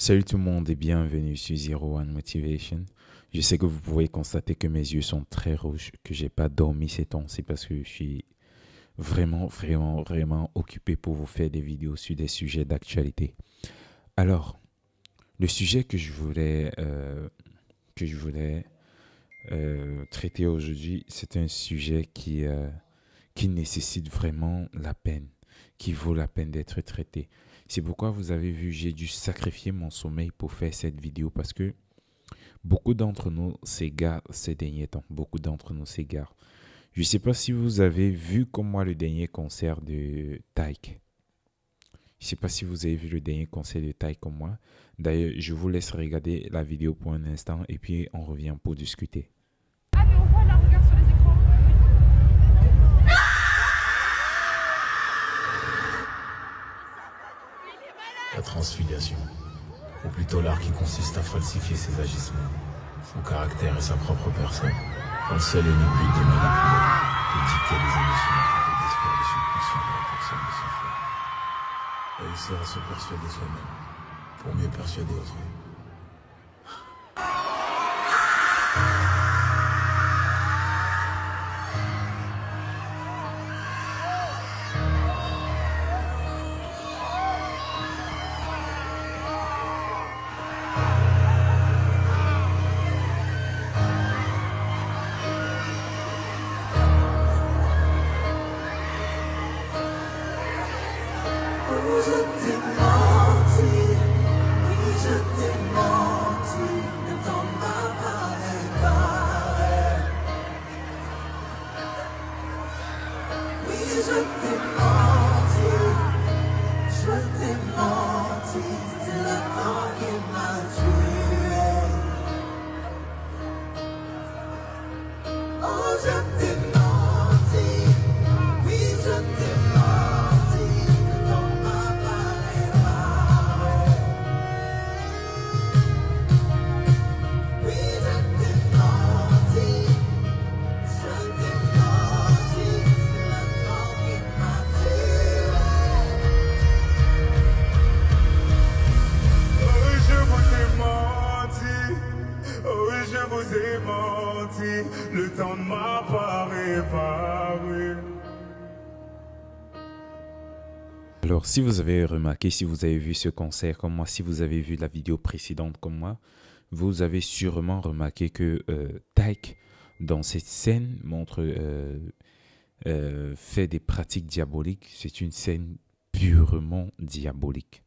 Salut tout le monde et bienvenue sur Zero One Motivation. Je sais que vous pouvez constater que mes yeux sont très rouges, que j'ai pas dormi ces temps-ci parce que je suis vraiment occupé pour vous faire des vidéos sur des sujets d'actualité. Alors, le sujet que je voulais traiter aujourd'hui, c'est un sujet qui nécessite vraiment la peine, qui vaut la peine d'être traité. C'est pourquoi vous avez vu, j'ai dû sacrifier mon sommeil pour faire cette vidéo parce que beaucoup d'entre nous s'égarent ces derniers temps. Beaucoup d'entre nous s'égarent. Je ne sais pas si vous avez vu comme moi le dernier concert de Taïk. Je ne sais pas si vous avez vu le dernier concert de Taïk comme moi. D'ailleurs, je vous laisse regarder la vidéo pour un instant et puis on revient pour discuter. Ah mais on voit là, regarde sur les écrans. La transfiguration, ou plutôt l'art qui consiste à falsifier ses agissements, son caractère et sa propre personne, dans le seul et unique but de manipuler, de dicter les émotions et de détruire le subconscient de la personne de son choix. Réussir à se persuader soi-même, pour mieux persuader autrui. Je t'ai menti, oui je t'ai menti, le temps m'a pas réparé. Oui je t'ai menti, c'est le temps qui m'a tué. Oh je t'ai menti, oui je t'ai menti, le temps m'a pas réparé. Oui je t'ai menti, c'est le temps qui m'a tué. Oui, je vous ai menti. Oui, je vous ai menti. Le temps ne m'a pas réparé. Alors, si vous avez remarqué, si vous avez vu ce concert comme moi, si vous avez vu la vidéo précédente comme moi, vous avez sûrement remarqué que Taïk, dans cette scène, fait des pratiques diaboliques. C'est une scène purement diabolique.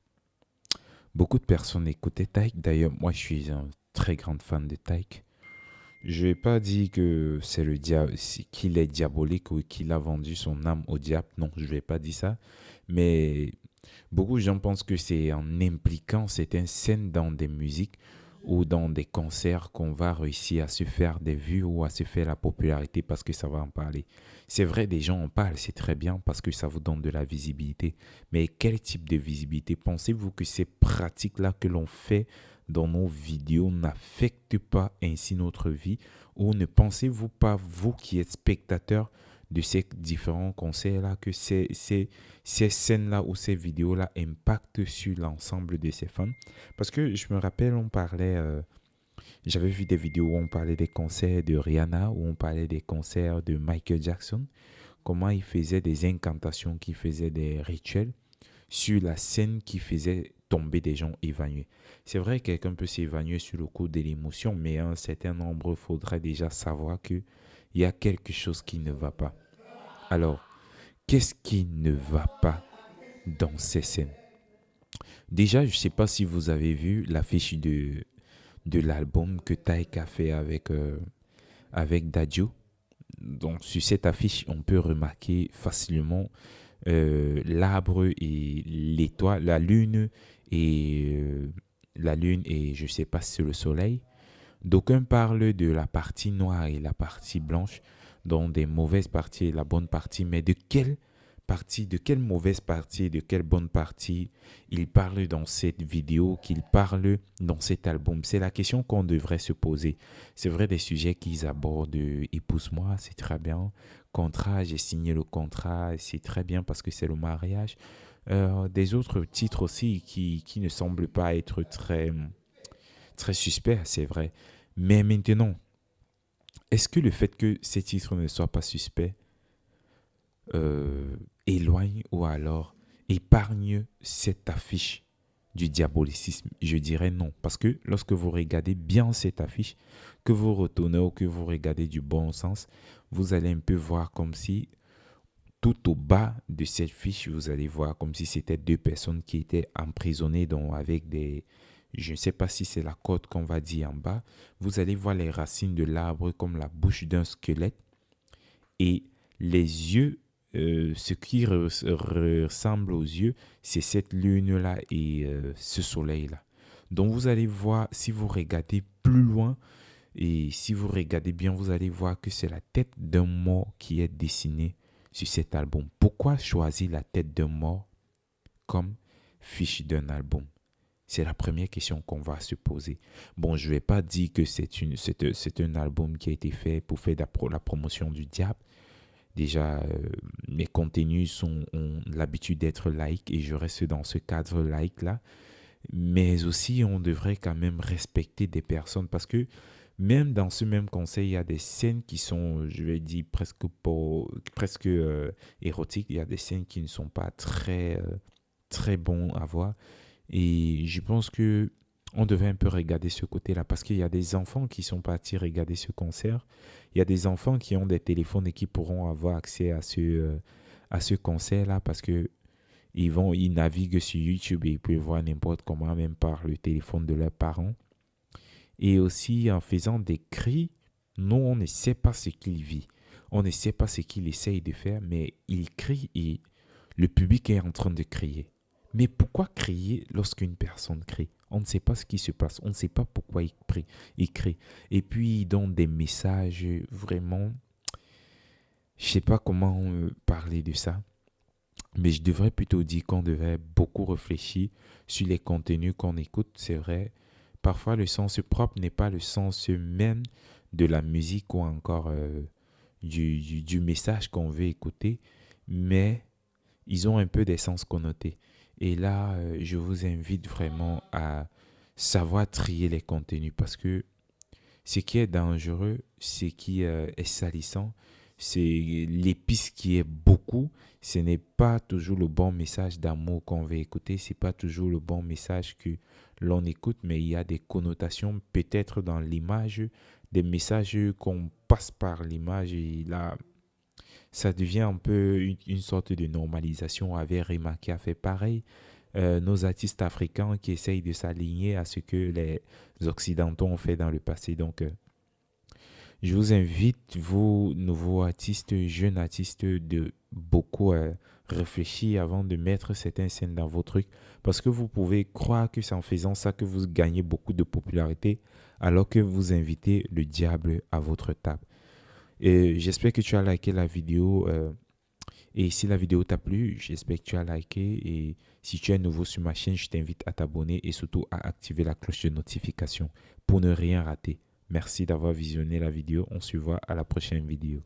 Beaucoup de personnes écoutaient Taïk. D'ailleurs, moi, je suis un très grand fan de Taïk. Je vais pas dire que c'est qu'il est diabolique ou qu'il a vendu son âme au diable. Non, je vais pas dire ça. Mais beaucoup de gens pensent que c'est en impliquant certaines scènes dans des musiques ou dans des concerts qu'on va réussir à se faire des vues ou à se faire la popularité parce que ça va en parler. C'est vrai, des gens en parlent, c'est très bien parce que ça vous donne de la visibilité. Mais quel type de visibilité? Pensez-vous que ces pratiques-là que l'on fait dans nos vidéos n'affectent pas ainsi notre vie? Ou ne pensez-vous pas, vous qui êtes spectateur de ces différents concerts-là, que ces scènes-là ou ces vidéos-là impactent sur l'ensemble de ces fans? Parce que je me rappelle, j'avais vu des vidéos où on parlait des concerts de Rihanna, où on parlait des concerts de Michael Jackson, comment il faisait des incantations, qui faisait des rituels sur la scène qui faisait tomber des gens évanouis. C'est vrai que quelqu'un peut s'évanouir sur le coup de l'émotion, mais un certain nombre faudrait déjà savoir qu'il y a quelque chose qui ne va pas. Alors, qu'est-ce qui ne va pas dans ces scènes? Déjà, je ne sais pas si vous avez vu l'affiche de l'album que Taïk a fait avec Dadju. Donc, sur cette affiche, on peut remarquer facilement l'arbre et l'étoile, la lune et je ne sais pas si c'est le soleil. D'aucuns parlent de la partie noire et la partie blanche, dont des mauvaises parties et la bonne partie, mais de quelle partie, de quelle mauvaise partie, de quelle bonne partie il parle dans cette vidéo, qu'il parle dans cet album? C'est la question qu'on devrait se poser. C'est vrai, des sujets qu'ils abordent, épouse-moi, c'est très bien. Contrat, j'ai signé le contrat, c'est très bien parce que c'est le mariage. des autres titres aussi qui ne semblent pas être très suspects, c'est vrai. Mais maintenant, est-ce que le fait que ces titres ne soient pas suspects éloigne ou alors épargne cette affiche du diabolicisme? Je dirais non. Parce que lorsque vous regardez bien cette affiche, que vous retournez ou que vous regardez du bon sens, vous allez un peu voir comme si tout au bas de cette fiche, vous allez voir comme si c'était deux personnes qui étaient emprisonnées donc avec des... Je ne sais pas si c'est la côte qu'on va dire en bas. Vous allez voir les racines de l'arbre comme la bouche d'un squelette et les yeux, ce qui ressemble aux yeux, c'est cette lune-là et ce soleil-là. Donc vous allez voir, si vous regardez plus loin et si vous regardez bien, vous allez voir que c'est la tête d'un mort qui est dessinée sur cet album. Pourquoi choisir la tête d'un mort comme fiche d'un album? C'est la première question qu'on va se poser. Bon, je ne vais pas dire que c'est un album qui a été fait pour faire la promotion du diable. Déjà, mes contenus ont l'habitude d'être laïques et je reste dans ce cadre laïque-là. Mais aussi, on devrait quand même respecter des personnes parce que même dans ce même conseil, il y a des scènes qui sont, je vais dire, presque érotiques. Il y a des scènes qui ne sont pas très bons à voir. Et je pense que on devait un peu regarder ce côté-là parce qu'il y a des enfants qui sont partis regarder ce concert. Il y a des enfants qui ont des téléphones et qui pourront avoir accès à ce concert-là parce que ils naviguent sur YouTube et ils peuvent voir n'importe comment, même par le téléphone de leurs parents. Et aussi en faisant des cris, nous, on ne sait pas ce qu'il vit. On ne sait pas ce qu'il essaye de faire, mais il crie et le public est en train de crier. Mais pourquoi crier lorsqu'une personne crie? On ne sait pas ce qui se passe. On ne sait pas pourquoi il crie. Et puis, il donne des messages vraiment... Je ne sais pas comment parler de ça. Mais je devrais plutôt dire qu'on devrait beaucoup réfléchir sur les contenus qu'on écoute. C'est vrai, parfois le sens propre n'est pas le sens même de la musique ou encore du message qu'on veut écouter. Mais ils ont un peu des sens connotés. Et là, je vous invite vraiment à savoir trier les contenus parce que ce qui est dangereux, ce qui est salissant, c'est l'épice qui est beaucoup. Ce n'est pas toujours le bon message d'amour qu'on veut écouter. Ce n'est pas toujours le bon message que l'on écoute, mais il y a des connotations peut-être dans l'image, des messages qu'on passe par l'image et là, ça devient un peu une sorte de normalisation. Avec Rema qui a fait pareil. Nos artistes africains qui essayent de s'aligner à ce que les Occidentaux ont fait dans le passé. Donc, je vous invite, vous, nouveaux artistes, jeunes artistes, de beaucoup réfléchir avant de mettre certaines scènes dans vos trucs. Parce que vous pouvez croire que c'est en faisant ça que vous gagnez beaucoup de popularité alors que vous invitez le diable à votre table. Et j'espère que tu as liké la vidéo. Et si la vidéo t'a plu, j'espère que tu as liké. Et si tu es nouveau sur ma chaîne, je t'invite à t'abonner et surtout à activer la cloche de notification pour ne rien rater. Merci d'avoir visionné la vidéo. On se voit à la prochaine vidéo.